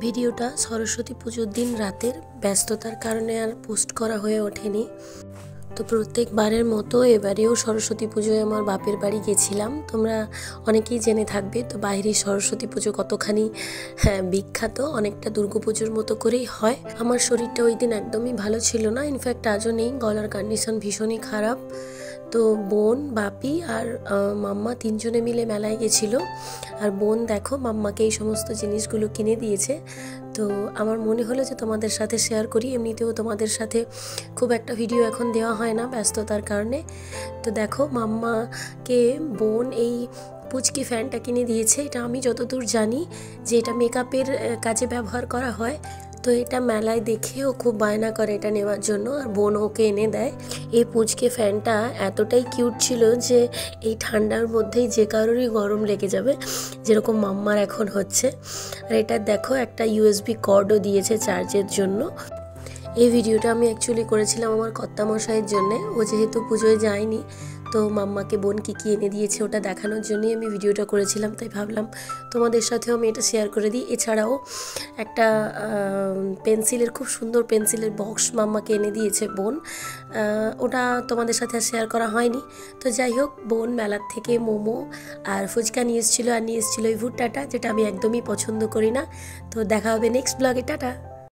ভিডিওটা সরস্বতী পুজোর দিন রাতের ব্যস্ততার কারণে আর পোস্ট করা হয়ে ওঠেনি। তো প্রত্যেকবারের মতো এবারেও সরস্বতী পুজোয় আমার বাপের বাড়ি গেছিলাম। তোমরা অনেকেই জেনে থাকবে তো বাইরের সরস্বতী পুজো কতখানি বিখ্যাত, অনেকটা দুর্গাপুজোর মতো করেই হয়। আমার শরীরটা ওই দিন একদমই ভালো ছিল না, ইনফ্যাক্ট আজও নেই, গলার কন্ডিশন ভীষণই খারাপ। তো বোন, বাপি আর মাম্মা তিনজনে মিলে মেলায় গেছিলো। আর বোন দেখো মাম্মাকে এই সমস্ত জিনিসগুলো কিনে দিয়েছে। তো আমার মনে হলো যে তোমাদের সাথে শেয়ার করি। এমনিতেও তোমাদের সাথে খুব একটা ভিডিও এখন দেওয়া হয় না ব্যস্ততার কারণে। তো দেখো মাম্মাকে বোন এই পুচকি ফ্যানটা কিনে দিয়েছে। এটা আমি যতদূর জানি যে এটা মেকআপের কাজে ব্যবহার করা হয়। তো এটা মেলায় দেখেও খুব বায়না করে এটা নেওয়ার জন্য, আর বোন ওকে এনে দেয়। এই পুচকে ফ্যানটা এতটাই কিউট ছিল যে এই ঠান্ডার মধ্যেই যে কারোরই গরম লেগে যাবে, যেরকম মাম্মার এখন হচ্ছে। আর এটা দেখো একটা ইউএসবি কর্ডও দিয়েছে চার্জের জন্য। এই ভিডিওটা আমি অ্যাকচুয়ালি করেছিলাম আমার কর্তামশাইয়ের জন্যে। ও যেহেতু পুজোয় যায়নি, তো মাম্মাকে বোন কী কী এনে দিয়েছে ওটা দেখানোর জন্যই আমি ভিডিওটা করেছিলাম। তাই ভাবলাম তোমাদের সাথেও আমি এটা শেয়ার করে দিই। এছাড়াও একটা পেন্সিলের, খুব সুন্দর পেন্সিলের বক্স মাম্মাকে এনে দিয়েছে বোন। ওটা তোমাদের সাথে আর শেয়ার করা হয়নি। তো যাই হোক, বোন মেলার থেকে মোমো আর ফুচকা নিয়ে এসেছিলো, আর নিয়ে এসেছিলো এই ভুট্টাটা, যেটা আমি একদমই পছন্দ করি না। তো দেখা হবে নেক্সট ব্লগে। টাটা।